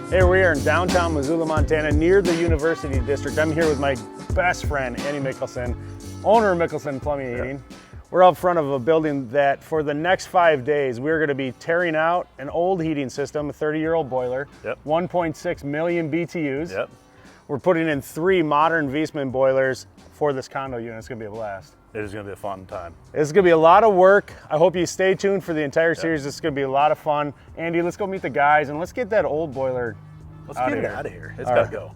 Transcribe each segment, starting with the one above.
Hey, we are in downtown Missoula, Montana, near the University District. I'm here with my best friend, Andy Mickelson, owner of Mickelson Plumbing and Heating. We're out front of a building that for the next 5 days, we're gonna be tearing out an old heating system, a 30-year-old boiler, 1.6 million BTUs. We're putting in 3 modern Viessmann boilers for this condo unit. It's gonna be a blast. It is gonna be a fun time. It's gonna be a lot of work. I hope you stay tuned for the entire series. This is gonna be a lot of fun. Andy, let's go meet the guys and let's get that old boiler out of here. It's gotta go.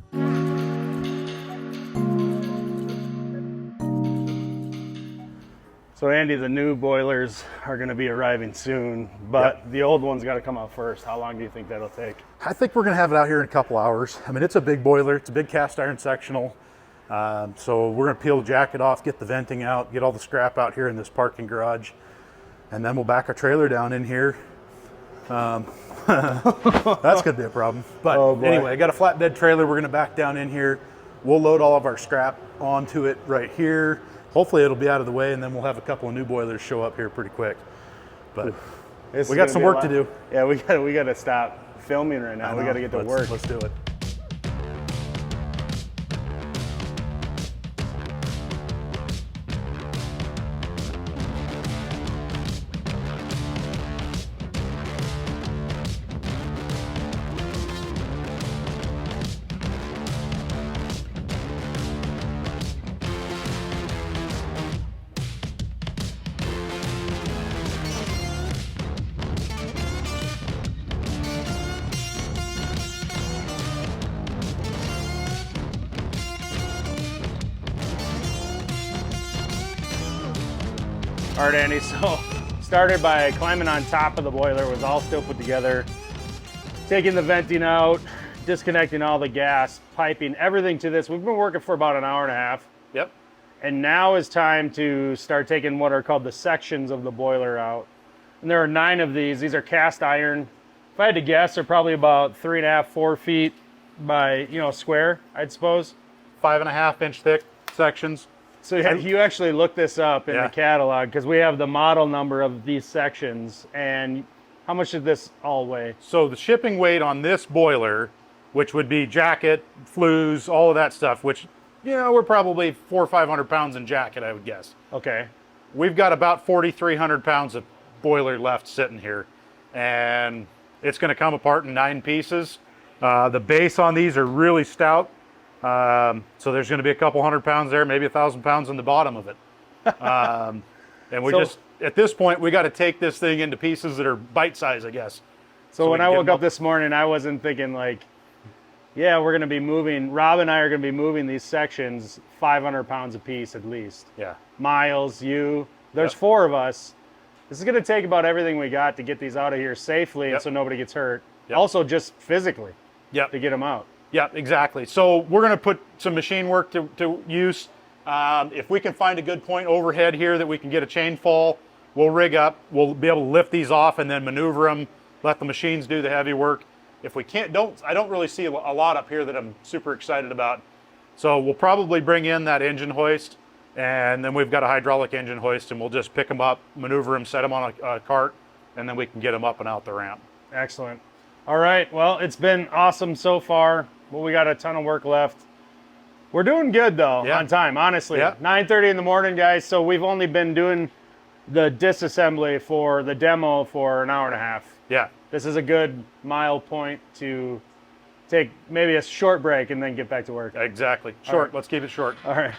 So Andy, the new boilers are gonna be arriving soon, but the old one's gotta come out first. How long do you think that'll take? I think we're gonna have it out here in a couple hours. I mean, it's a big boiler. It's a big cast iron sectional. So we're gonna peel the jacket off, get the venting out, get all the scrap out here in this parking garage, and then we'll back our trailer down in here. That's gonna be a problem. But anyway, I got a flatbed trailer we're gonna back down in here. We'll load all of our scrap onto it right here. Hopefully it'll be out of the way, and then we'll have a couple of new boilers show up here pretty quick. But we got some work to do. Yeah, we gotta stop filming right now. We gotta get to work. Let's do it. All right, Andy, so started by climbing on top of the boiler, was all still put together, taking the venting out, disconnecting all the gas, piping, everything to this. We've been working for about an hour and a half. Yep. And now is time to start taking what are called the sections of the boiler out. And there are 9 of these. These are cast iron. If I had to guess, they're probably about 3.5, 4 feet by, square, I'd suppose. 5.5 inch thick sections. So you actually looked this up in the catalog because we have the model number of these sections. And how much did this all weigh? So the shipping weight on this boiler, which would be jacket, flues, all of that stuff, which, we're probably 400 or 500 pounds in jacket, I would guess. Okay. We've got about 4,300 pounds of boiler left sitting here. And it's going to come apart in 9 pieces. The base on these are really stout. So there's going to be a couple 100 pounds there, maybe 1,000 pounds in the bottom of it. And we at this point, we got to take this thing into pieces that are bite size, I guess. So when I woke up this morning, I wasn't thinking we're going to be moving, Rob and I are going to be moving these sections 500 pounds a piece at least. Yeah. Miles, there's 4 of us. This is going to take about everything we got to get these out of here safely and so nobody gets hurt. Also just physically to get them out. Yeah, exactly. So we're going to put some machine work to use. If we can find a good point overhead here that we can get a chain fall, we'll rig up. We'll be able to lift these off and then maneuver them, let the machines do the heavy work. If we can't, I don't really see a lot up here that I'm super excited about. So we'll probably bring in that engine hoist, and then we've got a hydraulic engine hoist, and we'll just pick them up, maneuver them, set them on a cart, and then we can get them up and out the ramp. Excellent. All right, well, it's been awesome so far. Well, we got a ton of work left. We're doing good though, on time, honestly. 9:30 in the morning, guys. So we've only been doing the disassembly for the demo for an hour and a half. Yeah. This is a good mile point to take maybe a short break and then get back to work. Exactly. Short. Right. Let's keep it short. All right.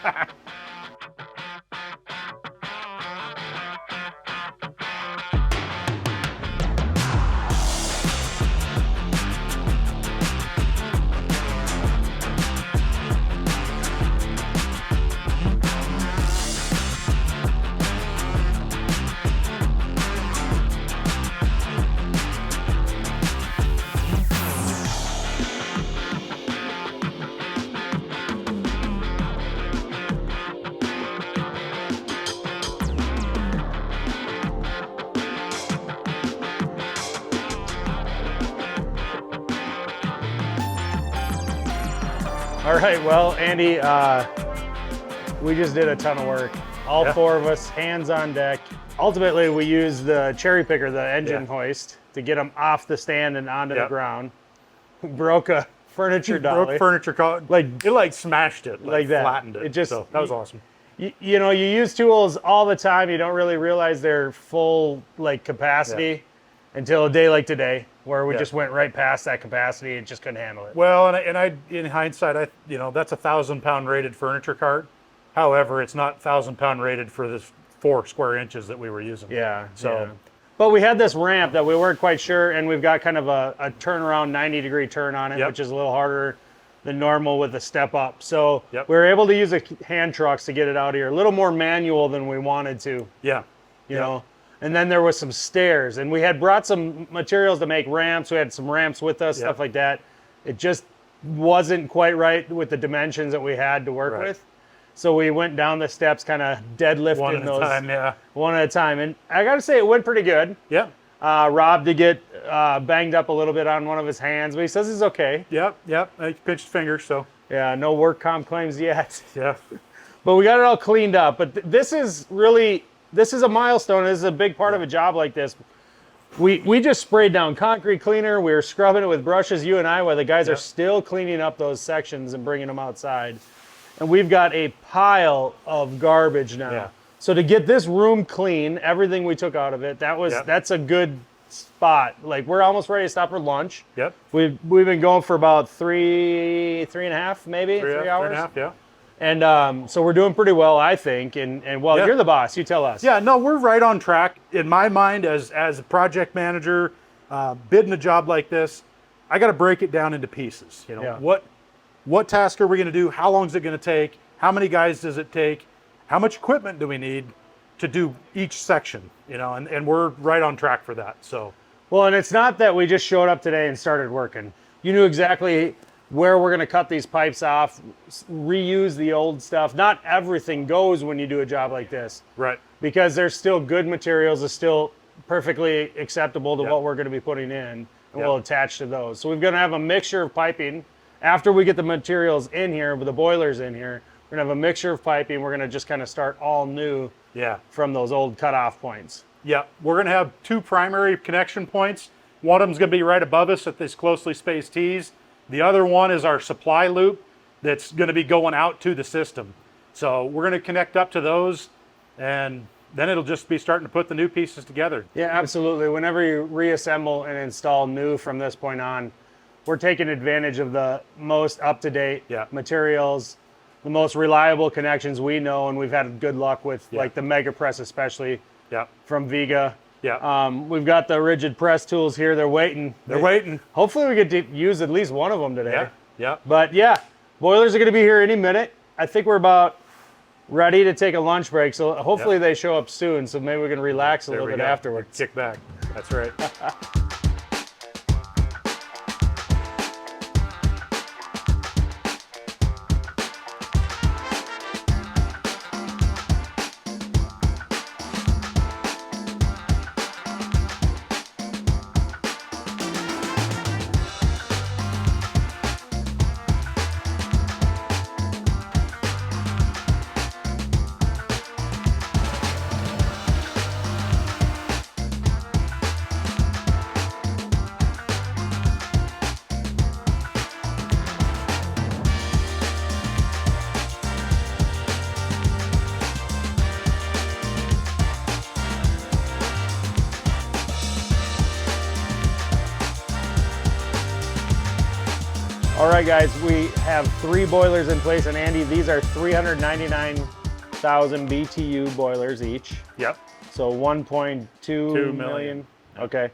All right, well, Andy, we just did a ton of work. All 4 of us, hands on deck. Ultimately, we used the cherry picker, the engine hoist, to get them off the stand and onto the ground. broke a furniture dolly. Broke furniture, it smashed it, like that. flattened it. So that was awesome. You know, you use tools all the time. You don't really realize their full capacity until a day like today, where we just went right past that capacity and just couldn't handle it. Well, and I in hindsight, that's a 1,000-pound rated furniture cart. However, it's not 1,000-pound rated for the 4 square inches that we were using. Yeah. So. Yeah. But we had this ramp that we weren't quite sure, and we've got kind of a turnaround 90-degree turn on it, which is a little harder than normal with the step up. So we were able to use hand trucks to get it out here. A little more manual than we wanted to. Yeah. You know. And then there was some stairs, and we had brought some materials to make ramps. We had some ramps with us, stuff like that. It just wasn't quite right with the dimensions that we had to work with. So we went down the steps, kind of deadlifting those one at a time. And I got to say, it went pretty good. Yeah. Rob did get banged up a little bit on one of his hands, but he says he's okay. Yep. He pinched his finger, so. Yeah, no work comp claims yet. Yeah. But we got it all cleaned up. But this is a milestone. This is a big part of a job like this. We just sprayed down concrete cleaner. We were scrubbing it with brushes, you and I, while the guys are still cleaning up those sections and bringing them outside. And we've got a pile of garbage now. Yeah. So to get this room clean, everything we took out of it, that's a good spot. Like, we're almost ready to stop for lunch. Yep. We've been going for about three and a half, maybe 3 hours. 3.5, yeah. And so we're doing pretty well, I think. And you're the boss. You tell us. Yeah, no, we're right on track. In my mind, as a project manager, bidding a job like this, I got to break it down into pieces. You know, what task are we going to do? How long is it going to take? How many guys does it take? How much equipment do we need to do each section? You know, and we're right on track for that. So, well, and it's not that we just showed up today and started working. You knew exactly where we're going to cut these pipes off, reuse the old stuff. Not everything goes when you do a job like this. Right. Because there's still good materials, that's still perfectly acceptable to what we're going to be putting in, and we'll attach to those. So we're going to have a mixture of piping. After we get the materials in here, with the boilers in here, we're going to have a mixture of piping. We're going to just kind of start all new from those old cutoff points. Yeah, we're going to have 2 primary connection points. One of them's going to be right above us at these closely spaced T's. The other one is our supply loop that's going to be going out to the system. So we're going to connect up to those, and then it'll just be starting to put the new pieces together. Yeah, absolutely. Whenever you reassemble and install new from this point on, we're taking advantage of the most up-to-date materials, the most reliable connections we know, and we've had good luck with, like the MegaPress especially from Viega. Yeah. We've got the RIDGID press tools here. They're waiting. Hopefully we get to use at least one of them today. Yeah. But boilers are going to be here any minute. I think we're about ready to take a lunch break, so hopefully they show up soon, so maybe we can relax a little bit afterwards. Kick back. That's right. All right, guys, we have 3 boilers in place, and Andy, these are 399,000 BTU boilers each. Yep. So 1.2 million. Okay.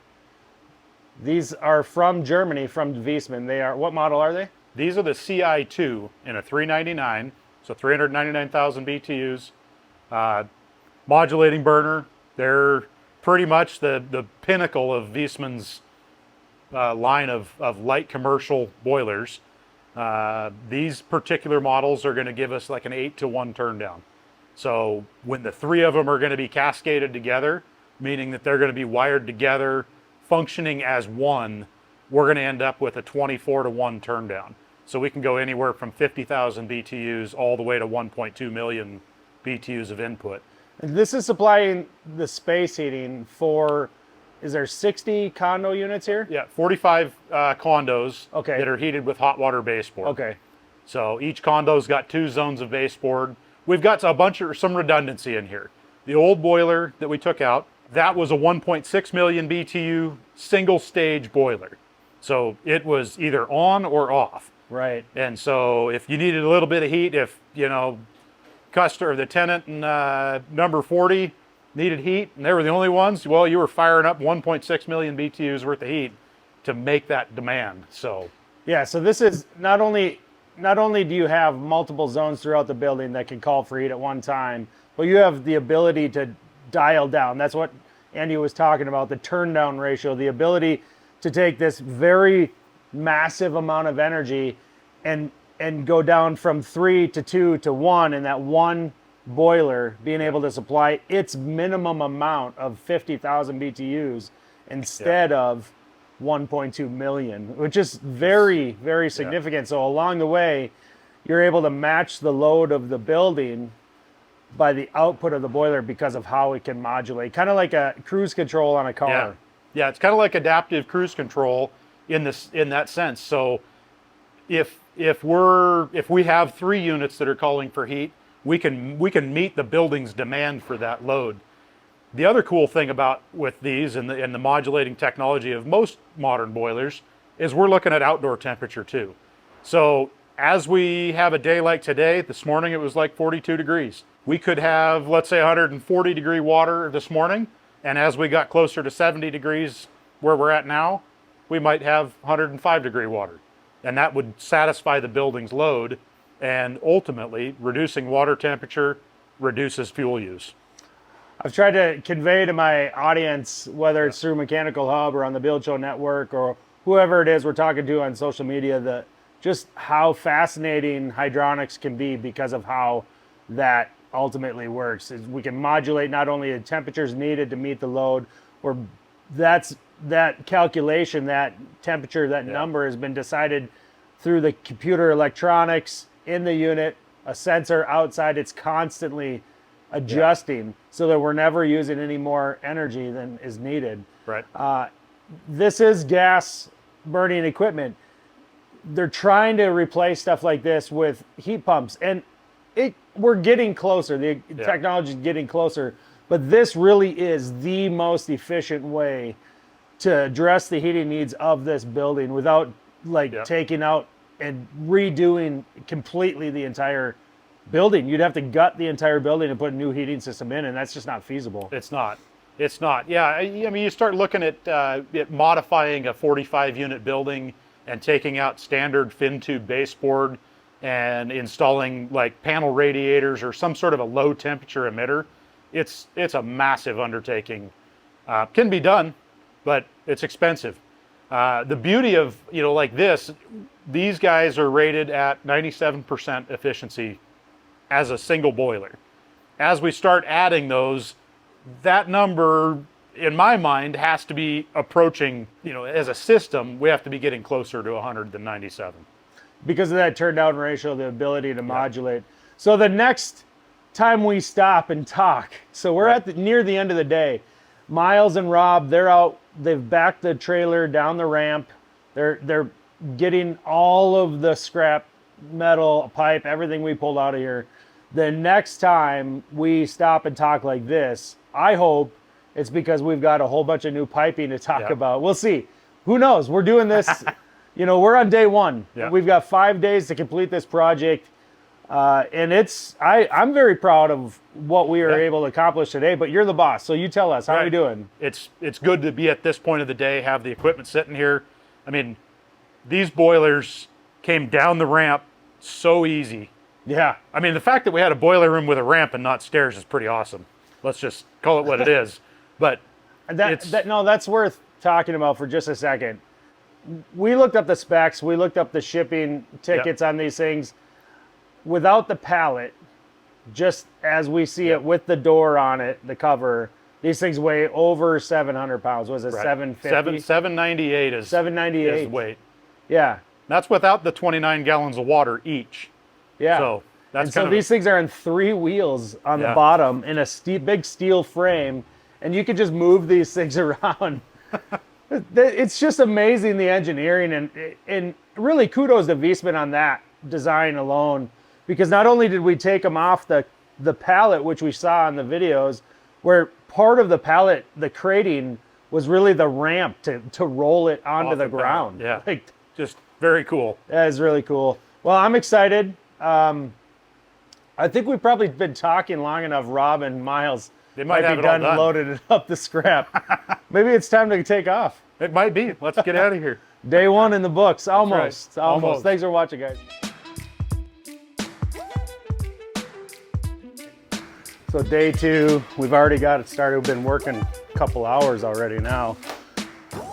These are from Germany, from Viessmann. They are, what model are they? These are the CI2 in a 399, so 399,000 BTUs. Modulating burner. They're pretty much the pinnacle of Viessmann's line of light commercial boilers. These particular models are going to give us like an 8-to-1 turn down. So when the 3 of them are going to be cascaded together, meaning that they're going to be wired together, functioning as one, we're going to end up with a 24-to-1 turn down. So we can go anywhere from 50,000 BTUs all the way to 1.2 million BTUs of input. And this is supplying the space heating for is there 60 condo units here? Yeah, 45 condos Okay. that are heated with hot water baseboard. Okay. So each condo's got 2 zones of baseboard. We've got some redundancy in here. The old boiler that we took out, that was a 1.6 million BTU single stage boiler. So it was either on or off. Right. And so if you needed a little bit of heat, if, you know, the tenant in number 40 needed heat and they were the only ones, well, you were firing up 1.6 million BTUs worth of heat to make that demand. So yeah, so this is not only do you have multiple zones throughout the building that can call for heat at one time, but you have the ability to dial down. That's what Andy was talking about, the turn down ratio, the ability to take this very massive amount of energy and go down from 3 to 2 to 1, and that one boiler being able to supply its minimum amount of 50,000 BTUs instead of 1.2 million, which is very, very significant. So along the way, you're able to match the load of the building by the output of the boiler because of how it can modulate, kind of like a cruise control on a car. Yeah, it's kind of like adaptive cruise control in that sense. So if we have 3 units that are calling for heat, we can meet the building's demand for that load. The other cool thing with these and the modulating technology of most modern boilers is we're looking at outdoor temperature too. So as we have a day like today, this morning it was like 42 degrees. We could have, let's say, 140 degree water this morning, and as we got closer to 70 degrees where we're at now, we might have 105 degree water. And that would satisfy the building's load, and ultimately reducing water temperature reduces fuel use. I've tried to convey to my audience, whether it's through Mechanical Hub or on the Build Show Network or whoever it is we're talking to on social media, just how fascinating hydronics can be because of how that ultimately works. Is we can modulate not only the temperatures needed to meet the load, or that calculation, that temperature, that number has been decided through the computer electronics in the unit, a sensor outside. It's constantly adjusting so that we're never using any more energy than is needed. Right. This is gas burning equipment. They're trying to replace stuff like this with heat pumps, and we're getting closer. The technology is getting closer, but this really is the most efficient way to address the heating needs of this building without taking out and redoing completely the entire building. You'd have to gut the entire building and put a new heating system in, and that's just not feasible. It's not. Yeah, I mean, you start looking at modifying a 45 unit building and taking out standard fin tube baseboard and installing like panel radiators or some sort of a low temperature emitter. It's a massive undertaking. Can be done, but it's expensive. The beauty of, like this, these guys are rated at 97% efficiency as a single boiler. As we start adding those, that number, in my mind, has to be approaching, as a system, we have to be getting closer to 100 than 97. Because of that turn down ratio, the ability to modulate. So the next time we stop and talk, so we're near the end of the day. Miles and Rob, they're out, they've backed the trailer down the ramp. They're getting all of the scrap metal, pipe, everything we pulled out of here. The next time we stop and talk like this, I hope it's because we've got a whole bunch of new piping to talk about. We'll see. Who knows? We're doing this, we're on day 1. We've got 5 days to complete this project. And I'm very proud of what we were able to accomplish today, but you're the boss, so you tell us, how are we doing? It's good to be at this point of the day, have the equipment sitting here. I mean, these boilers came down the ramp so easy. Yeah. I mean, the fact that we had a boiler room with a ramp and not stairs is pretty awesome. Let's just call it what it is. But that's worth talking about for just a second. We looked up the specs, we looked up the shipping tickets on these things. Without the pallet, just as we see it with the door on it, the cover, these things weigh over 700 pounds. Was it 750? 798 is 798 is weight. Yeah. That's without the 29 gallons of water each. Yeah. So that's these things are on 3 wheels on the bottom in a big steel frame, and you can just move these things around. It's just amazing, the engineering, and really kudos to Viessmann on that design alone, because not only did we take them off the pallet, which we saw in the videos, where part of the pallet, the crating, was really the ramp to roll it onto the ground. Yeah, like, just very cool. That is really cool. Well, I'm excited. I think we've probably been talking long enough. Rob and Miles, they might have be it all done loaded up the scrap. Maybe it's time to take off. It might be. Let's get out of here. Day one in the books. Almost. Right. Almost. Thanks for watching, guys. So day two, we've already got it started. We've been working a couple hours already now.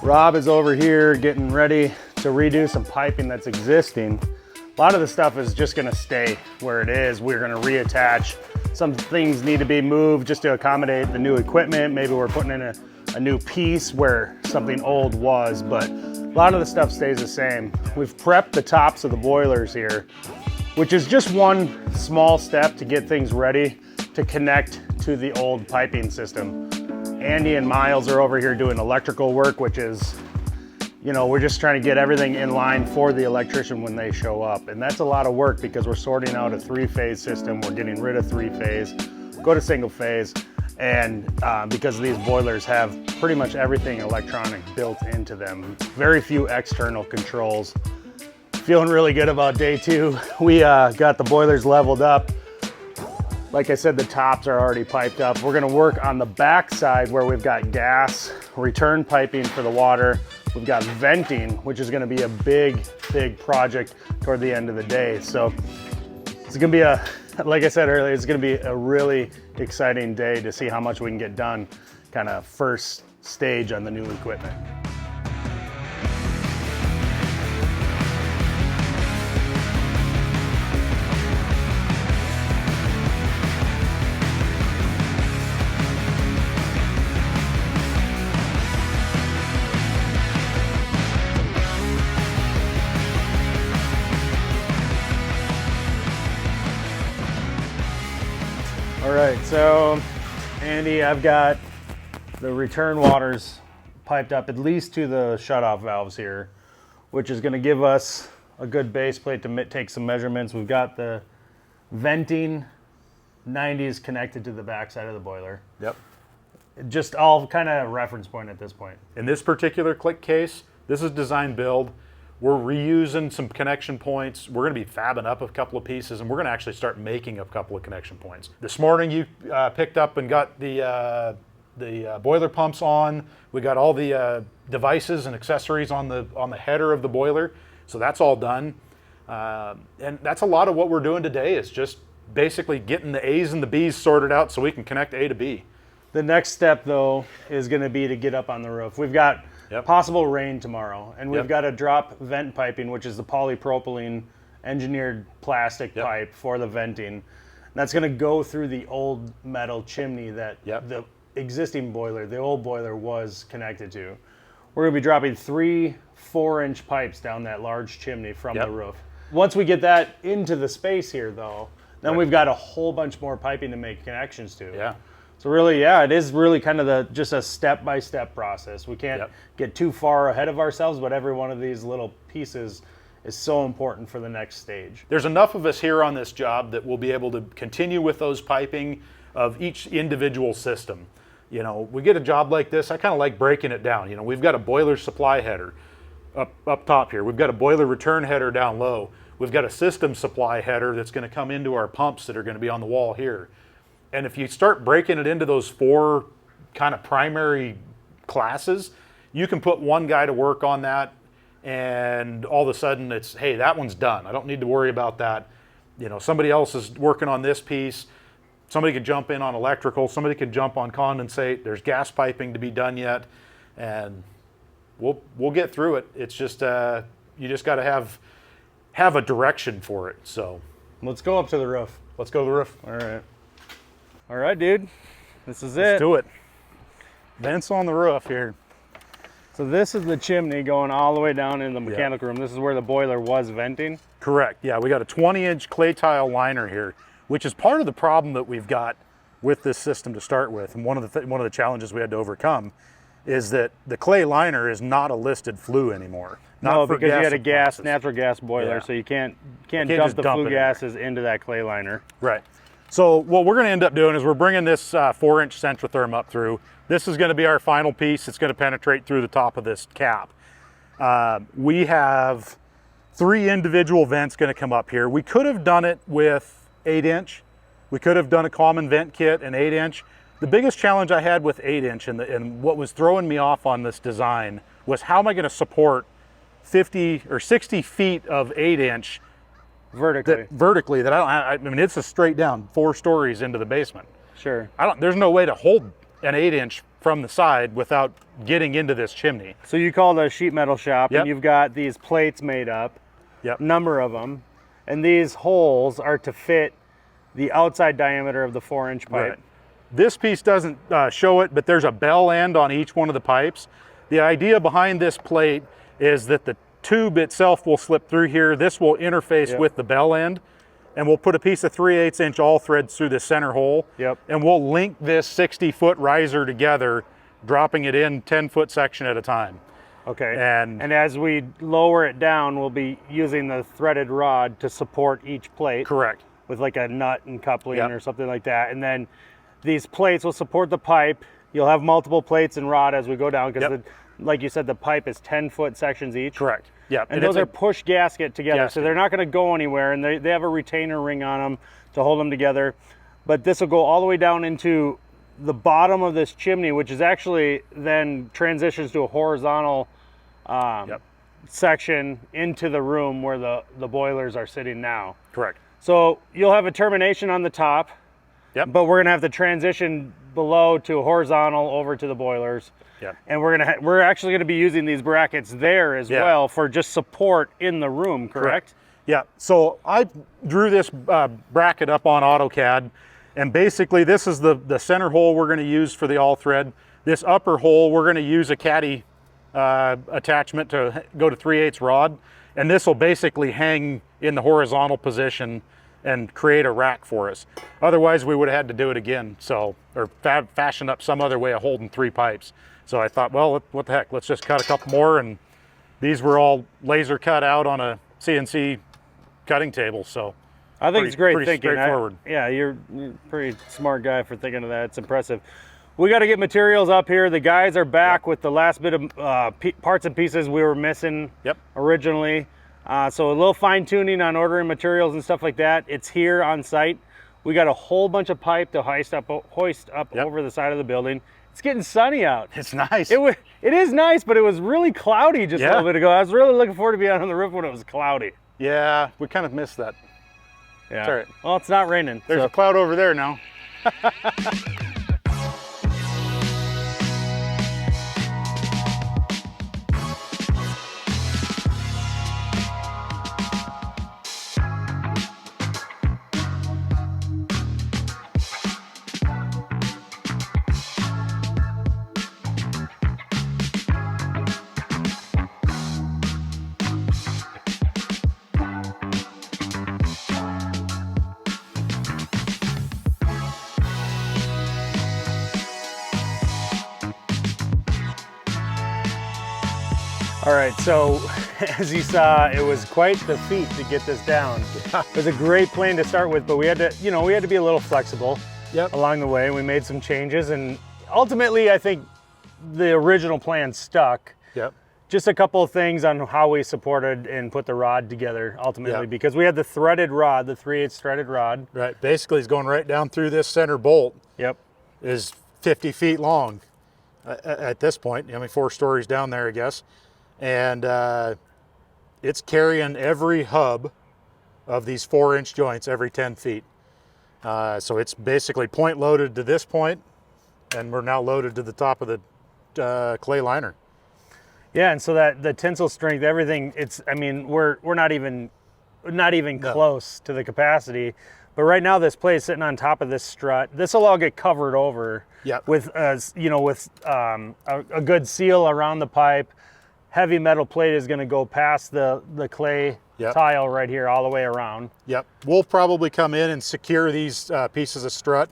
Rob is over here getting ready to redo some piping that's existing. A lot of the stuff is just gonna stay where it is. We're gonna reattach. Some things need to be moved just to accommodate the new equipment. Maybe we're putting in a new piece where something old was, but a lot of the stuff stays the same. We've prepped the tops of the boilers here, which is just one small step to get things ready to connect to the old piping system. Andy and Miles are over here doing electrical work, which is, you know, we're just trying to get everything in line for the electrician when they show up. And that's a lot of work because we're sorting out a 3-phase system. We're getting rid of 3-phase, go to single phase. And because these boilers have pretty much everything electronic built into them, very few external controls. Feeling really good about day two. We got the boilers leveled up. Like I said, the tops are already piped up. We're gonna work on the back side where we've got gas, return piping for the water. We've got venting, which is gonna be a big project toward the end of the day. So it's gonna be like I said earlier, it's gonna be a really exciting day to see how much we can get done, kind of first stage on the new equipment. All right, so Andy, I've got the return waters piped up at least to the shutoff valves here, which is gonna give us a good base plate to take some measurements. We've got the venting 90s connected to the backside of the boiler. Yep. Just all kind of reference point at this point. In this particular click case, this is design build. We're reusing some connection points. We're gonna be fabbing up a couple of pieces, and we're gonna actually start making a couple of connection points. This morning you picked up and got the boiler pumps on. We got all the devices and accessories on the header of the boiler. So that's all done. And that's a lot of what we're doing today, is just basically getting the A's and the B's sorted out so we can connect A to B. The next step though is gonna be to get up on the roof. We've got possible rain tomorrow, and we've got to drop vent piping, which is the polypropylene engineered plastic pipe for the venting. And that's going to go through the old metal chimney that the existing boiler, the old boiler, was connected to. We're going to be dropping 3 4-inch pipes down that large chimney from the roof. Once we get that into the space here though, then we've got a whole bunch more piping to make connections to. So really, it is really kind of just a step-by-step process. We can't get too far ahead of ourselves, but every one of these little pieces is so important for the next stage. There's enough of us here on this job that we'll be able to continue with those piping of each individual system. You know, we get a job like this, I kind of like breaking it down. You know, we've got a boiler supply header up top here. We've got a boiler return header down low. We've got a system supply header that's going to come into our pumps that are going to be on the wall here. And if you start breaking it into those 4 kind of primary classes, you can put one guy to work on that, and all of a sudden it's, hey, that one's done. I don't need to worry about that. You know, somebody else is working on this piece. Somebody could jump in on electrical. Somebody could jump on condensate. There's gas piping to be done yet, and we'll get through it. It's just you just got to have a direction for it. So let's go up to the roof. Let's go to the roof. All right, dude. This is it. Let's do it. Vents on the roof here. So this is the chimney going all the way down in the mechanical room. This is where the boiler was venting. Correct. Yeah, we got a 20-inch clay tile liner here, which is part of the problem that we've got with this system to start with. And one of the challenges we had to overcome is that the clay liner is not a listed flue anymore. No, because you had a natural gas boiler, so you can't dump the flue gases into that clay liner. Right. So what we're going to end up doing is we're bringing this 4-inch Centrotherm up through. This is going to be our final piece. It's going to penetrate through the top of this cap. We have 3 individual vents going to come up here. We could have done it with 8-inch. We could have done a common vent kit, an 8-inch. The biggest challenge I had with 8-inch and what was throwing me off on this design was how am I going to support 50 or 60 feet of 8-inch vertically that I mean, it's a straight down 4 stories into the basement. Sure. There's no way to hold an 8-inch from the side without getting into this chimney. So you called a sheet metal shop, and you've got these plates made up, number of them, and these holes are to fit the outside diameter of the 4-inch pipe. Right. This piece doesn't show it, but there's a bell end on each one of the pipes. The idea behind this plate is that the tube itself will slip through here. This will interface with the bell end, and we'll put a piece of 3/8-inch all threads through the center hole, and we'll link this 60-foot riser together, dropping it in 10-foot section at a time. Okay. And as we lower it down, we'll be using the threaded rod to support each plate. Correct. With like a nut and coupling or something like that. And then these plates will support the pipe. You'll have multiple plates and rod as we go down because, like you said, the pipe is 10-foot sections each. Correct. Yeah. And those are push gasket together, so they're not going to go anywhere. And they have a retainer ring on them to hold them together. But this will go all the way down into the bottom of this chimney, which is actually then transitions to a horizontal section into the room where the boilers are sitting now. Correct. So you'll have a termination on the top, but we're going to have the transition below to horizontal over to the boilers. And we're actually going to be using these brackets there as well for just support in the room, correct? Yeah, so I drew this bracket up on AutoCAD, and basically this is the center hole we're going to use for the all thread. This upper hole, we're going to use a caddy attachment to go to 3/8 rod, and this will basically hang in the horizontal position and create a rack for us. Otherwise, we would have had to do it again, or fashion up some other way of holding 3 pipes. So I thought, well, what the heck, let's just cut a couple more, and these were all laser cut out on a CNC cutting table, so I think it's great pretty thinking. Straightforward. You're a pretty smart guy for thinking of that. It's impressive. We got to get materials up here. The guys are back with the last bit of parts and pieces we were missing originally. So a little fine tuning on ordering materials and stuff like that. It's here on site. We got a whole bunch of pipe to hoist up over the side of the building. It's getting sunny out. It's nice. It is nice, but it was really cloudy just a little bit ago. I was really looking forward to being out on the roof when it was cloudy. Yeah, we kind of missed that. Yeah. It's all right. Well, it's not raining. There's a cloud over there now. All right, so as you saw, it was quite the feat to get this down. It was a great plane to start with, but we had to be a little flexible along the way. We made some changes, and ultimately, I think the original plan stuck. Just a couple of things on how we supported and put the rod together ultimately, because we had the threaded rod, the 3/8 threaded rod. Right, basically it's going right down through this center bolt. Is 50 feet long at this point. I mean, 4 stories down there, I guess. And it's carrying every hub of these 4-inch joints every 10 feet. So it's basically point loaded to this point, and we're now loaded to the top of the clay liner. Yeah, and so that the tensile strength, everything, I mean, we're not even close to the capacity. But right now this plate is sitting on top of this strut. This will all get covered over with a good seal around the pipe. Heavy metal plate is going to go past the clay tile right here all the way around. We'll probably come in and secure these pieces of strut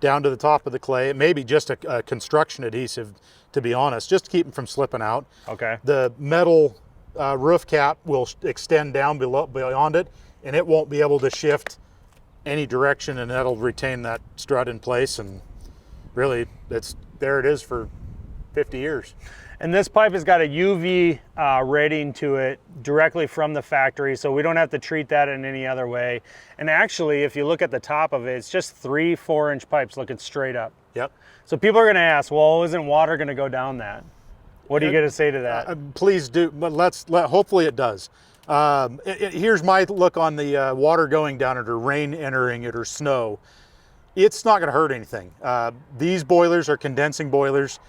down to the top of the clay. It may be just a construction adhesive, to be honest, just to keep them from slipping out. Okay. The metal roof cap will extend down beyond it, and it won't be able to shift any direction, and that'll retain that strut in place. And really, there it is for 50 years. And this pipe has got a UV rating to it directly from the factory, so we don't have to treat that in any other way. And actually, if you look at the top of it, it's just 3 4-inch pipes looking straight up. Yep. So people are gonna ask, well, isn't water gonna go down that? What are you gonna say to that? Please do, but hopefully it does. Here's my look on the water going down it, or rain entering it, or snow. It's not gonna hurt anything. These boilers are condensing boilers.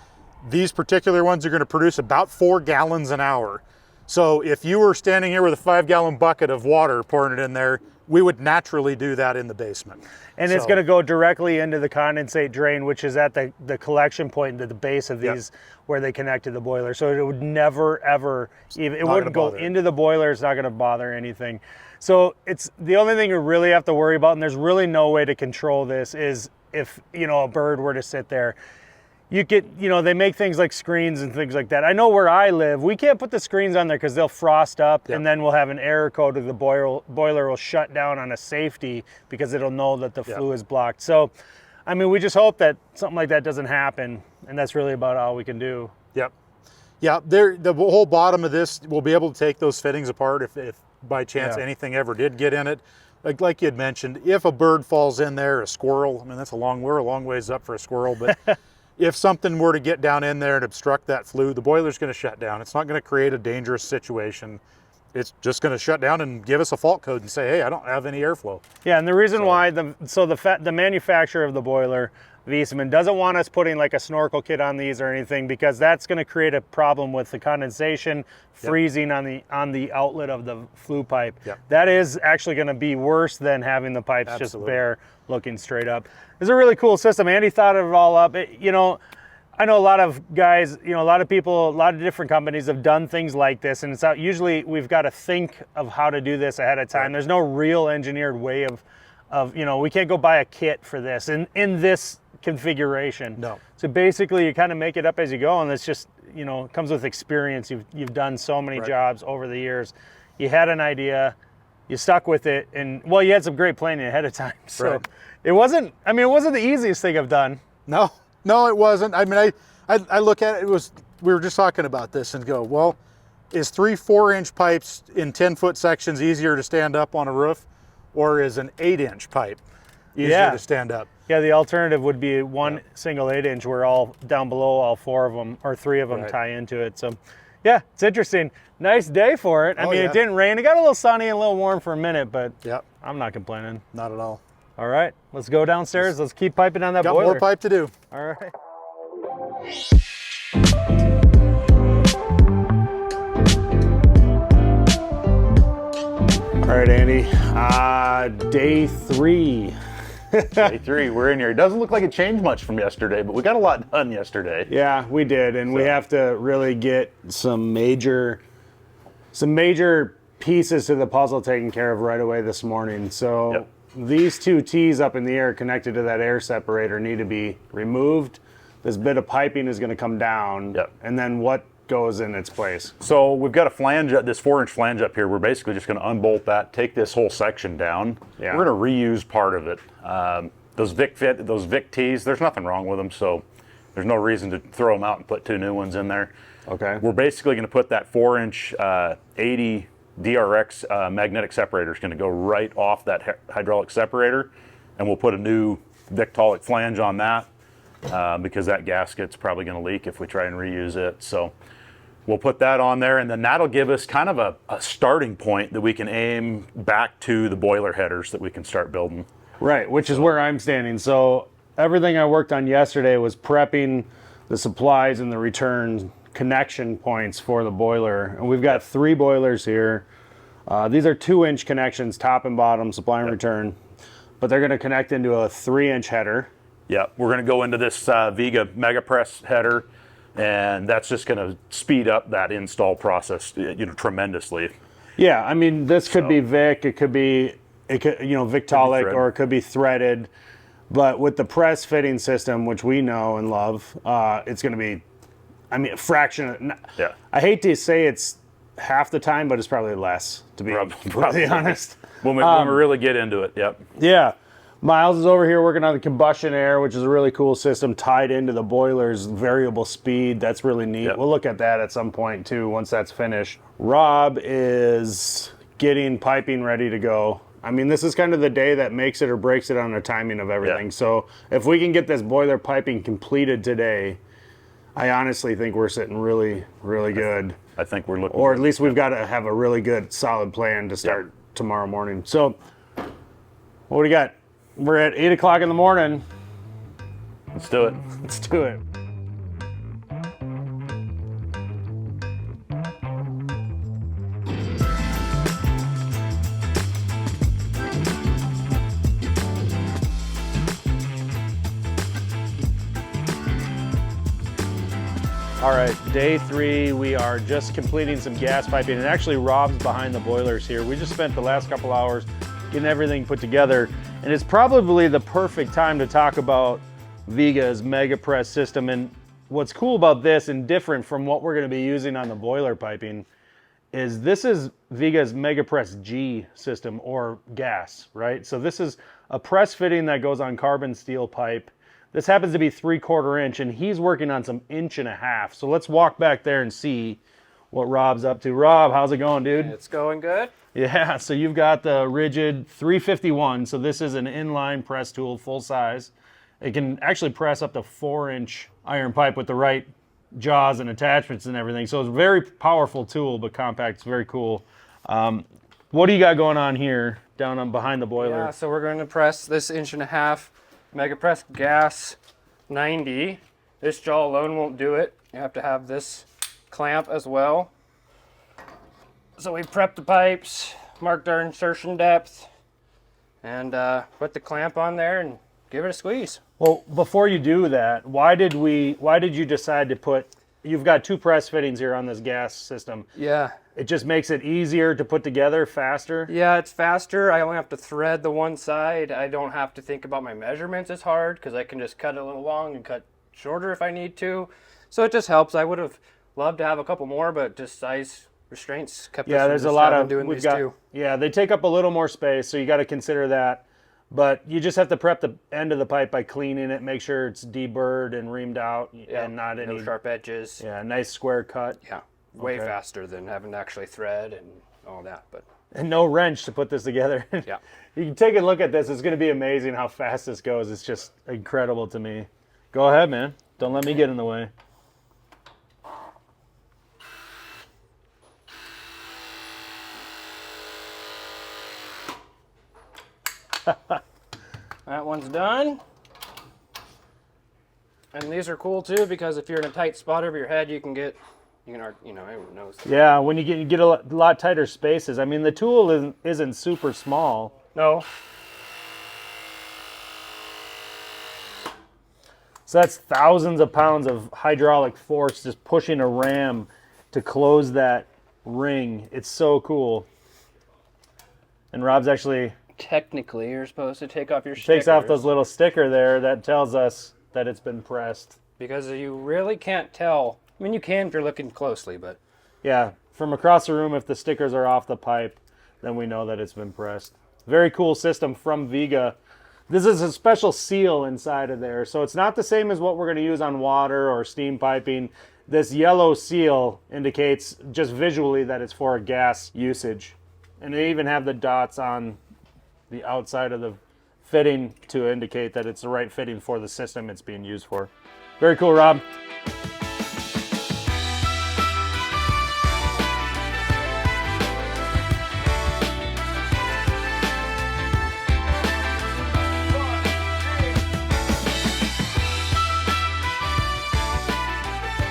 These particular ones are going to produce about 4 gallons an hour. So if you were standing here with a 5-gallon bucket of water pouring it in there, we would naturally do that in the basement. And it's going to go directly into the condensate drain, which is at the collection point at the base of these, where they connect to the boiler. So it would never, ever, it wouldn't go into the boiler. It's not going to bother anything. So it's the only thing you really have to worry about, and there's really no way to control this, is if, a bird were to sit there. You get, they make things like screens and things like that. I know where I live, we can't put the screens on there because they'll frost up, and then we'll have an error code of the boiler will shut down on a safety because it'll know that the flue is blocked. So, I mean, we just hope that something like that doesn't happen, and that's really about all we can do. Yep. Yeah, the whole bottom of this, we'll be able to take those fittings apart if by chance anything ever did get in it. Like you had mentioned, if a bird falls in there, a squirrel, I mean, we're a long ways up for a squirrel, but if something were to get down in there and obstruct that flue, the boiler's going to shut down. It's not going to create a dangerous situation. It's just going to shut down and give us a fault code and say, hey, I don't have any airflow. Yeah, and the reason why, the manufacturer of the boiler, Viessmann, doesn't want us putting like a snorkel kit on these or anything, because that's going to create a problem with the condensation freezing on the outlet of the flue pipe. That is actually going to be worse than having the pipes just bare looking straight up. It's a really cool system. Andy thought it all up. I know a lot of guys, a lot of people, a lot of different companies have done things like this, and it's out. Usually we've got to think of how to do this ahead of time. There's no real engineered way of we can't go buy a kit for this in this configuration. No. So basically you kind of make it up as you go, and it's just, it comes with experience. You've done so many jobs over the years. You had an idea, you stuck with it, and you had some great planning ahead of time. So it wasn't the easiest thing I've done. No, it wasn't. I mean, I look at it, we were just talking about this and go, well, is 3 4-inch pipes in 10-foot sections easier to stand up on a roof, or is an 8-inch pipe easier to stand up? Yeah, the alternative would be one single 8-inch where all down below, all 4 of them or 3 of them tie into it. So yeah, it's interesting. Nice day for it. I mean, it didn't rain. It got a little sunny and a little warm for a minute, but I'm not complaining. Not at all. All right, let's go downstairs. Let's keep piping on that boiler. Got more pipe to do. All right. All right, Andy. Day 3. Day 3, we're in here. It doesn't look like it changed much from yesterday, but we got a lot done yesterday. Yeah, we did, and we have to really get some major pieces to the puzzle taken care of right away this morning. So these 2 T's up in the air connected to that air separator need to be removed. This bit of piping is going to come down, and then what goes in its place? So we've got a flange, this 4-inch flange up here. We're basically just going to unbolt that, take this whole section down. We're going to reuse part of it. Those Vic T's, there's nothing wrong with them, so there's no reason to throw them out and put 2 new ones in there. Okay. We're basically going to put that 4-inch 80 DRX magnetic separator is going to go right off that hydraulic separator, and we'll put a new Victolic flange on that because that gasket's probably going to leak if we try and reuse it. So we'll put that on there, and then that'll give us kind of a starting point that we can aim back to the boiler headers that we can start building. Right, which is where I'm standing. So everything I worked on yesterday was prepping the supplies and the return connection points for the boiler. And we've got 3 boilers here. These are 2-inch connections, top and bottom, supply and return. But they're going to connect into a 3-inch header. Yeah, we're going to go into this Vega MegaPress header, and that's just going to speed up that install process, tremendously. Yeah, I mean, this could be Vic, it could be Victolic, or it could be threaded. But with the press fitting system, which we know and love, it's going to be, I mean, a fraction. Yeah. I hate to say it's half the time, but it's probably less, to be Probably honest. When we really get into it, yep. Yeah. Miles is over here working on the combustion air, which is a really cool system tied into the boiler's variable speed. That's really neat. Yep. We'll look at that at some point too, once that's finished. Rob is getting piping ready to go. I mean, this is kind of the day that makes it or breaks it on the timing of everything. Yeah. So if we can get this boiler piping completed today, I honestly think we're sitting really, really good. I think we're looking. Or at least we've got to have a really good, solid plan to start tomorrow morning. So what do we got? We're at 8 o'clock in the morning. Let's do it. Let's do it. All right, day 3, we are just completing some gas piping, and actually Rob's behind the boilers here. We just spent the last couple hours getting everything put together, and it's probably the perfect time to talk about Vega's MegaPress system. And what's cool about this, and different from what we're going to be using on the boiler piping, is this is Vega's MegaPress G system, or gas, right? So this is a press fitting that goes on carbon steel pipe. This happens to be 3/4 inch, and he's working on some 1.5 inch. So let's walk back there and see what Rob's up to. Rob, how's it going, dude? It's going good. Yeah, so you've got the RIDGID 351. So this is an inline press tool, full size. It can actually press up to 4-inch iron pipe with the right jaws and attachments and everything. So it's a very powerful tool, but compact. It's very cool. What do you got going on here down on behind the boiler? Yeah, so we're going to press this 1.5 inch MegaPress Gas 90. This jaw alone won't do it. You have to have this clamp as well. So we prepped the pipes, marked our insertion depth, and put the clamp on there and give it a squeeze. Well, before you do that, why did you decide to put, you've got 2 press fittings here on this gas system. Yeah. It just makes it easier to put together, faster? Yeah, it's faster. I only have to thread the one side. I don't have to think about my measurements as hard because I can just cut it a little long and cut shorter if I need to. So it just helps. I would have loved to have a couple more, but just size restraints kept us from there's a just lot having of, doing we've these got, two. yeah, they take up a little more space, so you got to consider that. But you just have to prep the end of the pipe by cleaning it, make sure it's deburred and reamed out, and not any no sharp edges. Yeah, nice square cut. Yeah, way faster than having to actually thread and all that. But And no wrench to put this together. yeah, You can take a look at this. It's going to be amazing how fast this goes. It's just incredible to me. Go ahead, man. Don't let me get in the way. that one's done. And these are cool too because if you're in a tight spot over your head, you can, everyone knows. Yeah, when you get a lot tighter spaces. I mean, the tool isn't super small. No. So that's thousands of pounds of hydraulic force just pushing a ram to close that ring. It's so cool. And Rob's actually Technically, you're supposed to take off your stickers. takes off those little sticker there that tells us that it's been pressed. Because you really can't tell. I mean, you can if you're looking closely, but Yeah, from across the room, if the stickers are off the pipe, then we know that it's been pressed. Very cool system from Vega. This is a special seal inside of there, so it's not the same as what we're going to use on water or steam piping. This yellow seal indicates just visually that it's for a gas usage. And they even have the dots on the outside of the fitting to indicate that it's the right fitting for the system it's being used for. Very cool, Rob.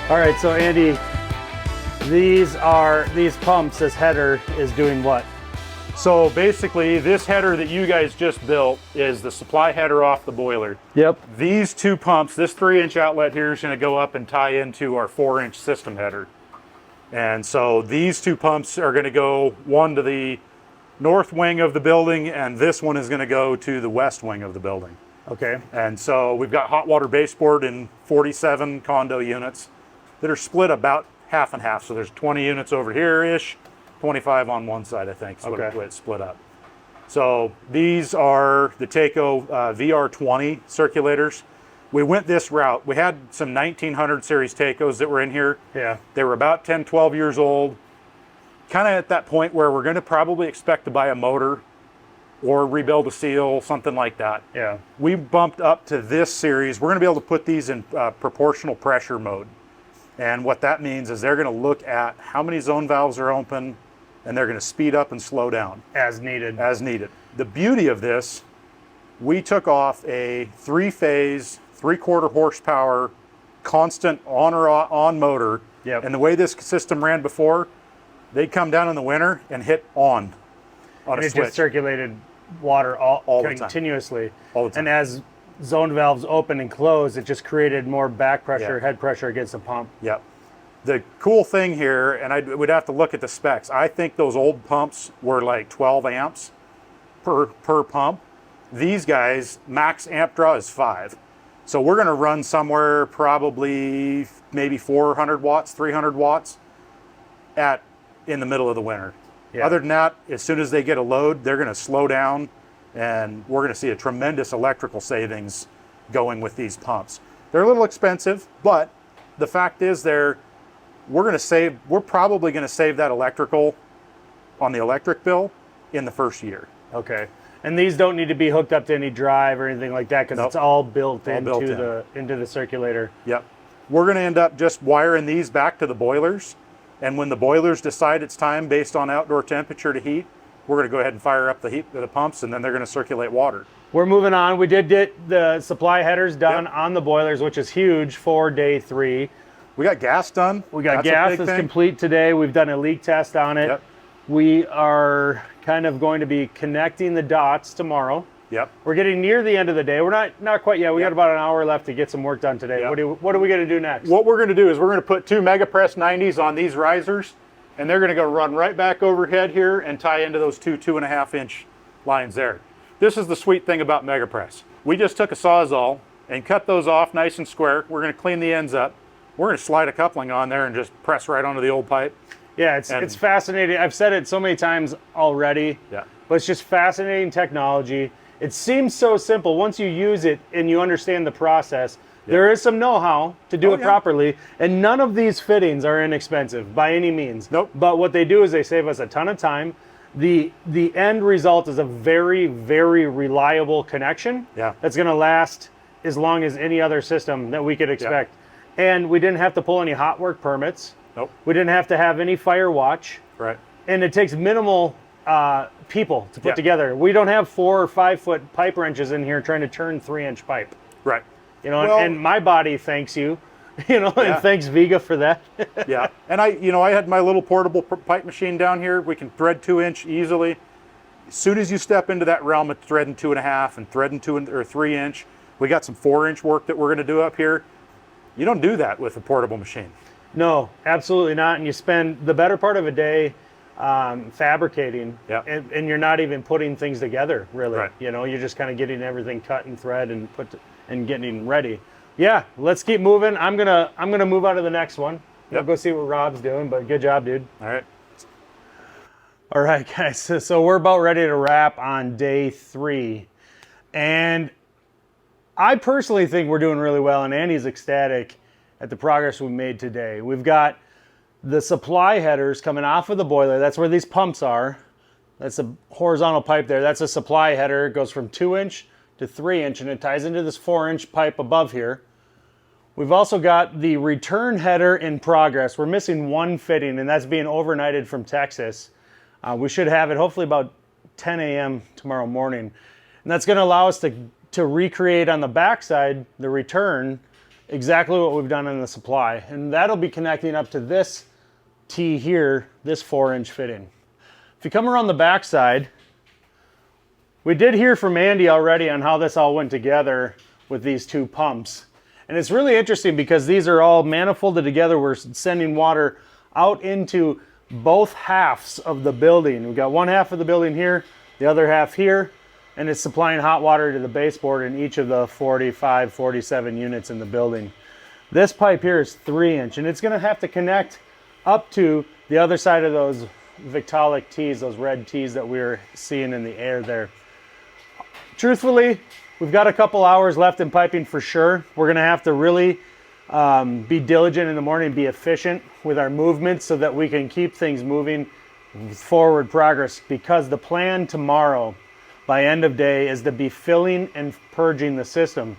All right, so Andy, these pumps, this header is doing what? So basically, this header that you guys just built is the supply header off the boiler. Yep. These 2 pumps, this 3-inch outlet here is going to go up and tie into our 4-inch system header. And so these 2 pumps are going to go, one to the north wing of the building, and this one is going to go to the west wing of the building. Okay. And so we've got hot water baseboard in 47 condo units that are split about half and half. So there's 20 units over here-ish, 25 on one side, I think, is what it's split up. So these are the Teo VR20 circulators. We went this route. We had some 1900 series Teos that were in here. Yeah. They were about 10, 12 years old. Kind of at that point where we're going to probably expect to buy a motor or rebuild a seal, something like that. Yeah. We bumped up to this series. We're going to be able to put these in proportional pressure mode. And what that means is they're going to look at how many zone valves are open, and they're going to speed up and slow down. As needed. As needed. The beauty of this, we took off a 3-phase, 3/4 horsepower, constant on or on motor. Yep. And the way this system ran before, they'd come down in the winter and hit on And a it switch. just circulated water all the time. continuously. All the time. And as zone valves open and close, it just created more back pressure, Yeah. head pressure against the pump. Yep. The cool thing here, and I would have to look at the specs, I think those old pumps were like 12 amps per pump. These guys, max amp draw is 5. So we're going to run somewhere probably maybe 400 watts, 300 watts in the middle of the winter. Yeah. Other than that, as soon as they get a load, they're going to slow down, and we're going to see a tremendous electrical savings going with these pumps. They're a little expensive, but the fact is we're probably going to save that electrical on the electric bill in the first year. Okay. And these don't need to be hooked up to any drive or anything like that because Nope. it's all built All into built into the circulator. Yep. We're going to end up just wiring these back to the boilers, and when the boilers decide it's time based on outdoor temperature to heat, we're going to go ahead and fire up the pumps, and then they're going to circulate water. We're moving on. We did get the supply headers done Yep. on the boilers, which is huge for day 3. We got gas done. We got That's a gas big that's thing. complete today. We've done a leak test on it. Yep. We are kind of going to be connecting the dots tomorrow. Yep. We're getting near the end of the day. We're not quite yet. We Yep. got about an hour left to get some work done today. Yep. What are we going to do next? What we're going to do is we're going to put 2 MegaPress 90s on these risers, and they're going to go run right back overhead here and tie into those 2.5 inch lines there. This is the sweet thing about MegaPress. We just took a Sawzall and cut those off nice and square. We're going to clean the ends up. We're going to slide a coupling on there and just press right onto the old pipe. Yeah, it's fascinating. I've said it so many times already. Yeah. But it's just fascinating technology. It seems so simple. Once you use it and you understand the process, there is some know-how to do it properly. And none of these fittings are inexpensive by any means. Nope. But what they do is they save us a ton of time. The end result is a very, very reliable connection. Yeah. That's going to last as long as any other system that we could expect. And we didn't have to pull any hot work permits. Nope. We didn't have to have any fire watch. Right. And it takes minimal people to put together. We don't have 4 or 5 foot pipe wrenches in here trying to turn 3-inch pipe. Right. You know, Well- and my body thanks you, and thanks Viega for that. Yeah. And I had my little portable pipe machine down here. We can thread 2-inch easily. As soon as you step into that realm of threading 2.5 and threading 3-inch, we got some 4-inch work that we're going to do up here. You don't do that with a portable machine. No, absolutely not. And you spend the better part of a day fabricating, and you're not even putting things together, really. Right. You know, you're just kind of getting everything cut and thread and getting ready. Yeah, let's keep moving. I'm gonna move on to the next one. We'll go see what Rob's doing, but good job, dude. All right. All right, guys. So we're about ready to wrap on day 3, and I personally think we're doing really well, and Andy's ecstatic at the progress we made today. We've got the supply headers coming off of the boiler. That's where these pumps are. That's a horizontal pipe there. That's a supply header. It goes from 2-inch to 3-inch, and it ties into this 4-inch pipe above here. We've also got the return header in progress. We're missing one fitting, and that's being overnighted from Texas. We should have it hopefully about 10 a.m. tomorrow morning. And that's going to allow us to recreate on the backside, the return, exactly what we've done in the supply. And that'll be connecting up to this T here, this 4-inch fitting. If you come around the backside, we did hear from Andy already on how this all went together with these 2 pumps. And it's really interesting because these are all manifolded together. We're sending water out into both halves of the building. We've got one half of the building here, the other half here. and it's supplying hot water to the baseboard in each of the 45, 47 units in the building. This pipe here is 3-inch, and it's gonna have to connect up to the other side of those Victolic tees, those red tees that we were seeing in the air there. Truthfully, we've got a couple hours left in piping for sure. We're gonna have to really be diligent in the morning, be efficient with our movements so that we can keep things moving forward progress, because the plan tomorrow by end of day is to be filling and purging the system.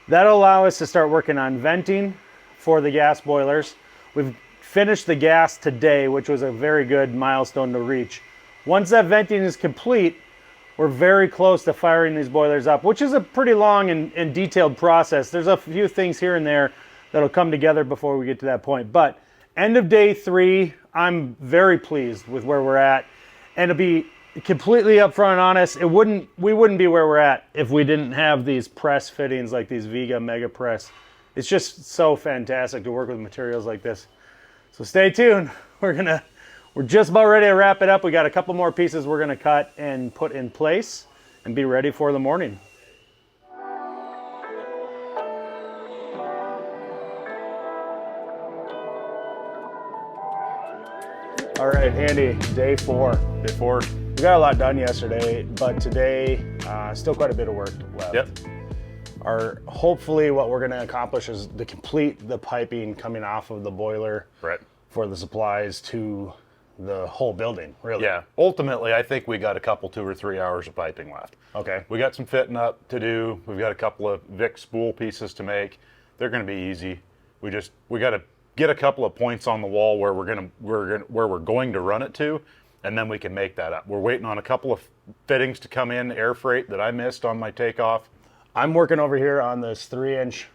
That'll allow us to start working on venting for the gas boilers. We've finished the gas today, which was a very good milestone to reach. Once that venting is complete, we're very close to firing these boilers up, which is a pretty long and detailed process. There's a few things here and there that'll come together before we get to that point. But end of day 3, I'm very pleased with where we're at. And to be completely upfront and honest, we wouldn't be where we're at if we didn't have these press fittings like these Vega MegaPress. It's just so fantastic to work with materials like this. So stay tuned. We're just about ready to wrap it up. We got a couple more pieces we're gonna cut and put in place and be ready for the morning. All right, Andy, day 4. Day 4. We got a lot done yesterday, but today, still quite a bit of work left. Yep. Hopefully what we're gonna accomplish is to complete the piping coming off of the boiler Right. for the supplies to the whole building, really. Yeah. Ultimately, I think we got a couple 2 or 3 hours of piping left. Okay. We got some fitting up to do. We've got a couple of Vic spool pieces to make. They're going to be easy. We got to get a couple of points on the wall where we're going to run it to, and then we can make that up. We're waiting on a couple of fittings to come in, air freight, that I missed on my takeoff. I'm working over here on this 3-inch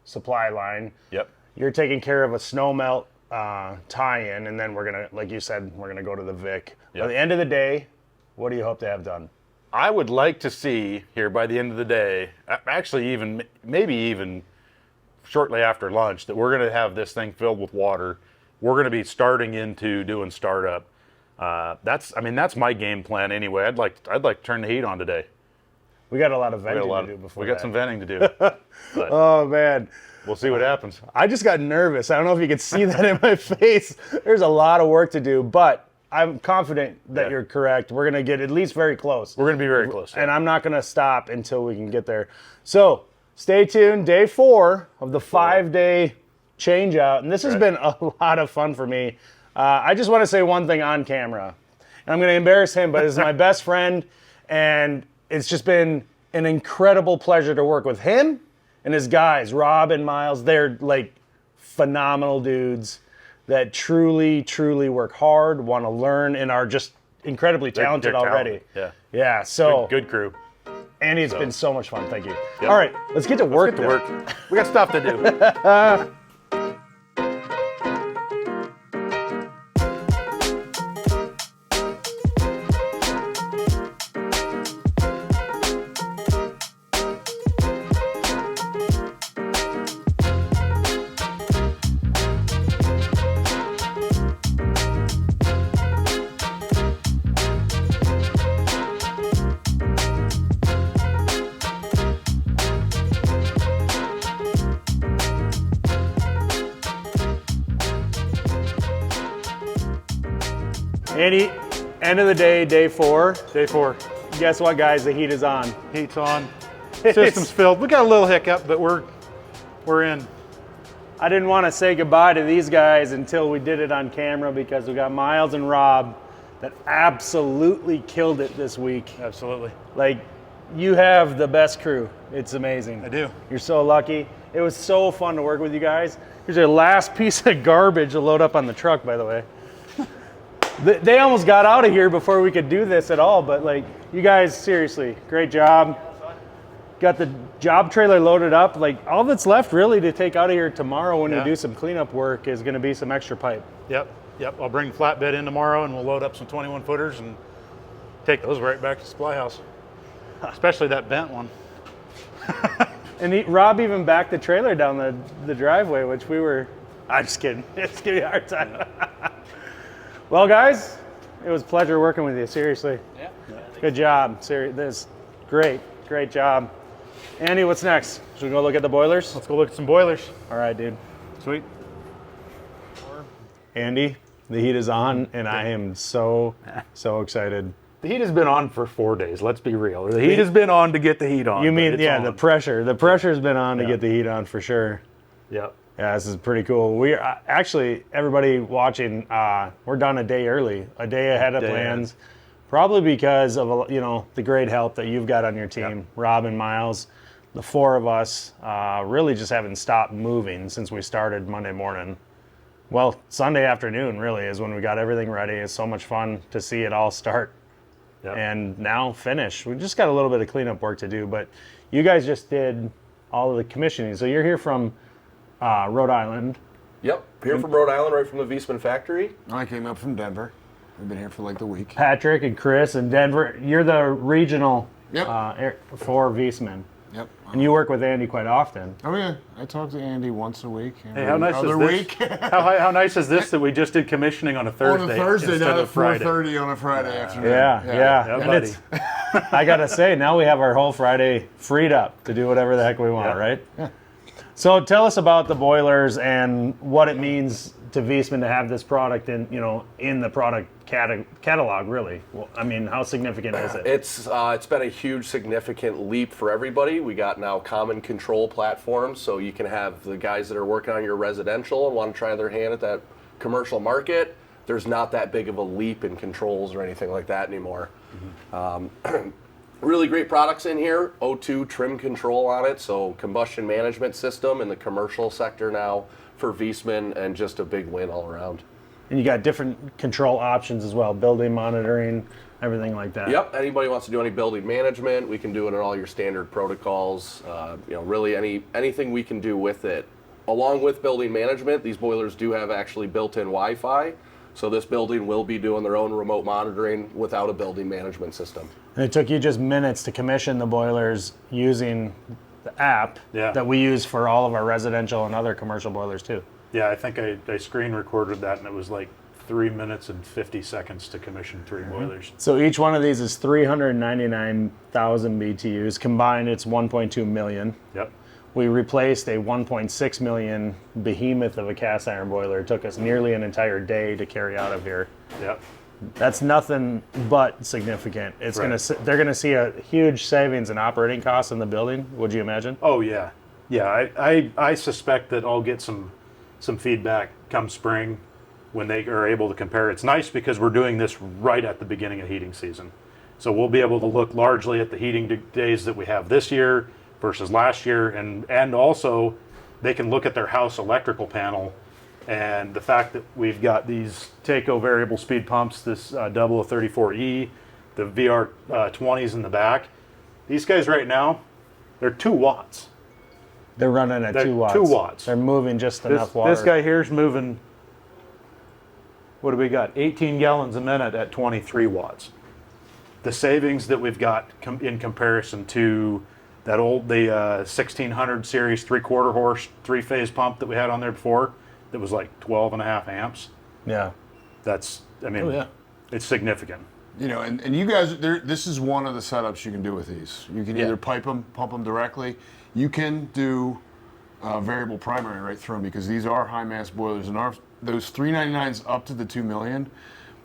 supply line. Yep. You're taking care of a snow melt tie-in, and then we're gonna, like you said, we're gonna go to the Vic. Yep. By the end of the day, what do you hope to have done? I would like to see here by the end of the day, actually maybe even shortly after lunch, that we're going to have this thing filled with water. We're going to be starting into doing startup. That's my game plan anyway. I'd like to turn the heat on today. We got a lot of venting to do before we got some venting to do. Oh man, we'll see what happens. I just got nervous. I don't know if you could see that in my face. There's a lot of work to do, but I'm confident that you're correct. We're going to get at least very close. We're going to be very close. And I'm not going to stop until we can get there. So stay tuned. Day 4 of the 5-day change out. And this has been a lot of fun for me. I just want to say one thing on camera. And I'm going to embarrass him, but he's my best friend. And it's just been an incredible pleasure to work with him and his guys, Rob and Miles. They're like phenomenal dudes that truly, truly work hard, want to learn, and are just incredibly talented already. Yeah. Yeah, so Good crew. Andy, it's been so much fun. Thank you. Yep. All right, let's get to work. We got stuff to do. Andy, end of the day, day 4. Day 4. Guess what, guys? The heat is on. Heat's on. System's filled. We got a little hiccup, but we're in. I didn't want to say goodbye to these guys until we did it on camera, because we got Miles and Rob that absolutely killed it this week. Absolutely. Like, you have the best crew. It's amazing. I do. You're so lucky. It was so fun to work with you guys. Here's your last piece of garbage to load up on the truck, by the way. They almost got out of here before we could do this at all, but like, you guys, seriously, great job. Got the job trailer loaded up. Like, all that's left really to take out of here tomorrow when we do some cleanup work is gonna be some extra pipe. Yep. I'll bring the flatbed in tomorrow and we'll load up some 21 footers and take those right back to the supply house. Especially that bent one. And Rob even backed the trailer down the driveway, which we were, I'm just kidding. Just give you a hard time. Well, guys, it was a pleasure working with you, seriously. Yeah. Good job. Great job. Andy, what's next? Should we go look at the boilers? Let's go look at some boilers. All right, dude. Sweet. Andy, the heat is on, and I am so excited. The heat has been on for 4 days. Let's be real. The heat has been on to get the heat on. You mean, yeah, on. the pressure. The pressure's been on to get the heat on for sure. Yep. Yeah, this is pretty cool. We are actually, everybody watching, we're done a day early, a day ahead of plans. Probably because of, you know, the great help that you've got on your team, Rob and Miles. The four of us really just haven't stopped moving since we started Monday morning. Well, Sunday afternoon really is when we got everything ready. It's so much fun to see it all start and now finish. We just got a little bit of cleanup work to do, but you guys just did all of the commissioning. So you're here from Rhode Island. Yep, here from Rhode Island, right from the Viessmann factory. I came up from Denver. We've been here for like the week. Patrick and Chris and Denver, you're the regional Yep. for Viessmann. Yep. And you work with Andy quite often. Oh yeah, I talk to Andy once a week. Hey, how nice other is week. this? how nice is this that we just did commissioning on a Thursday On a Thursday, instead not of at Friday? 4:30 on a Friday afternoon. Yeah. Yeah, And buddy. it's, I gotta say, now we have our whole Friday freed up to do whatever the heck we want, right? Yeah. So tell us about the boilers and what it means to Viessmann to have this product in the product catalog, really. Well, I mean, how significant is it? It's been a huge, significant leap for everybody. We got now common control platforms, so you can have the guys that are working on your residential and want to try their hand at that commercial market. There's not that big of a leap in controls or anything like that anymore. Really great products in here. O2 trim control on it, so combustion management system in the commercial sector now for Viessmann, and just a big win all around. And you got different control options as well, building monitoring, everything like that. Yep, anybody wants to do any building management, we can do it in all your standard protocols. Really anything we can do with it. Along with building management, these boilers do have actually built-in Wi-Fi, so this building will be doing their own remote monitoring without a building management system. And it took you just minutes to commission the boilers using the app that we use for all of our residential and other commercial boilers too. Yeah, I think I screen recorded that, and it was like 3 minutes and 50 seconds to commission 3 boilers. So each one of these is 399,000 BTUs. Combined, it's 1.2 million. Yep. We replaced a 1.6 million behemoth of a cast iron boiler. It took us nearly an entire day to carry out of here. Yep. That's nothing but significant. It's they're gonna see a huge savings in operating costs in the building. Would you imagine? Oh yeah, yeah. I suspect that I'll get some feedback come spring when they are able to compare. It's nice because we're doing this right at the beginning of heating season, so we'll be able to look largely at the heating days that we have this year versus last year, and also they can look at their house electrical panel. And the fact that we've got these Teo variable speed pumps, this 0034E, the VR20s in the back, these guys right now, they're 2 watts. They're running at 2 watts. 2 watts. They're moving just enough water. This guy here's moving, what do we got? 18 gallons a minute at 23 watts. The savings that we've got in comparison to that old, the 1600 series 3/4 horse 3-phase pump that we had on there before, that was like 12.5 amps. Yeah. That's, I mean, it's significant. You know, and you guys, this is one of the setups you can do with these. You can either pipe them, pump them directly. You can do variable primary right through them, because these are high mass boilers, and those 399s up to the 2 million.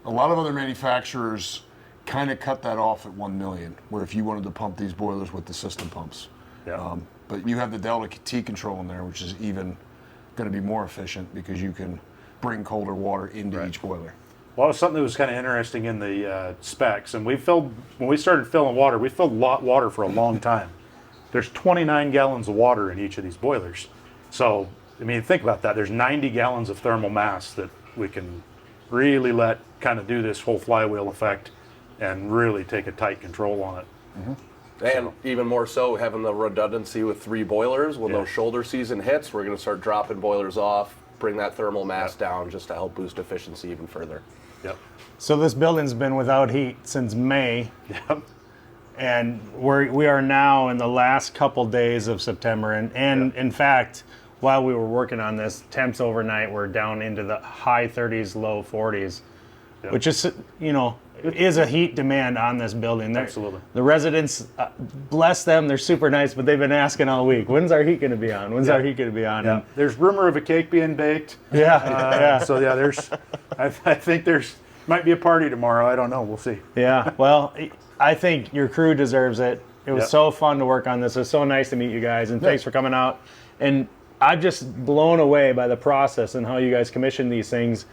A lot of other manufacturers kind of cut that off at 1 million, where if you wanted to pump these boilers with the system pumps. Yeah. But you have the Delta T control in there, which is even going to be more efficient because you can bring colder water into each boiler. Well, it was something that was kind of interesting in the specs, and when we started filling water, we filled water for a long time. There's 29 gallons of water in each of these boilers. So, I mean, think about that. There's 90 gallons of thermal mass that we can really let kind of do this whole flywheel effect and really take a tight control on it. Mm-hmm. And even more so, having the redundancy with 3 boilers, when those shoulder season hits, we're going to start dropping boilers off, bring that thermal mass down just to help boost efficiency even further. Yep. So this building's been without heat since May. Yep. And we are now in the last couple days of September. And in fact, while we were working on this, temps overnight were down into the high 30s, low 40s. which is, you know, is a heat demand on this building. Absolutely. The residents, bless them, they're super nice, but they've been asking all week, when's our heat going to be on? When's our heat going to be on? Yeah. There's rumor of a cake being baked. Yeah. So yeah, I think there's might be a party tomorrow. I don't know. We'll see. Yeah. Well, I think your crew deserves it. It was Yep. so fun to work on this. It was so nice to meet you guys, and thanks for coming out. And I'm just blown away by the process and how you guys commissioned these things.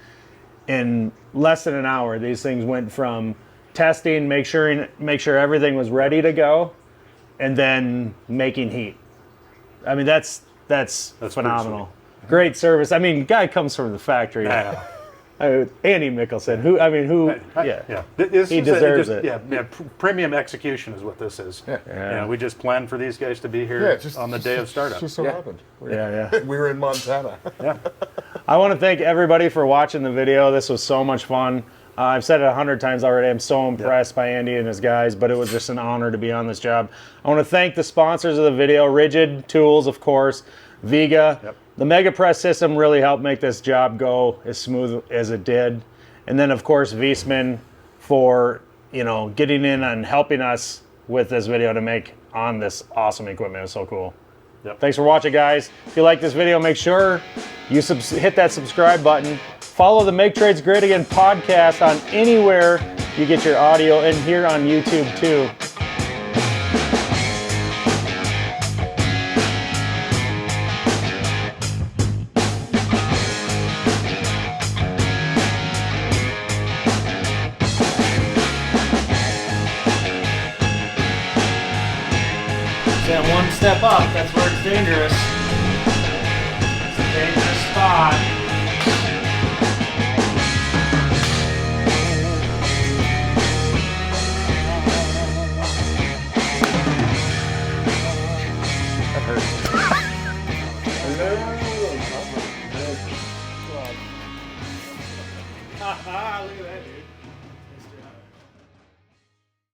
In less than an hour, these things went from testing, make sure everything was ready to go, and then making heat. I mean, that's phenomenal. Great service. I mean, guy comes from the factory. Yeah. Andy Mickelson, yeah. He deserves it. Yeah, premium execution is what this is. Yeah. We just planned for these guys to be here on the day of startup. Just so happened. Yeah. We were in Montana. I want to thank everybody for watching the video. This was so much fun. I've said it 100 times already. I'm so impressed by Andy and his guys, but it was just an honor to be on this job. I want to thank the sponsors of the video, RIDGID Tools, of course, Viega. Yep. The MegaPress system really helped make this job go as smooth as it did. And then, of course, Viessmann for, getting in and helping us with this video to make on this awesome equipment. It was so cool. Yep. Thanks for watching, guys. If you like this video, make sure you hit that subscribe button. Follow the Make Trades Great Again podcast on anywhere you get your audio, and here on YouTube too. That one step up, that's where it's dangerous. It's a dangerous spot. That hurts. Look at that, dude.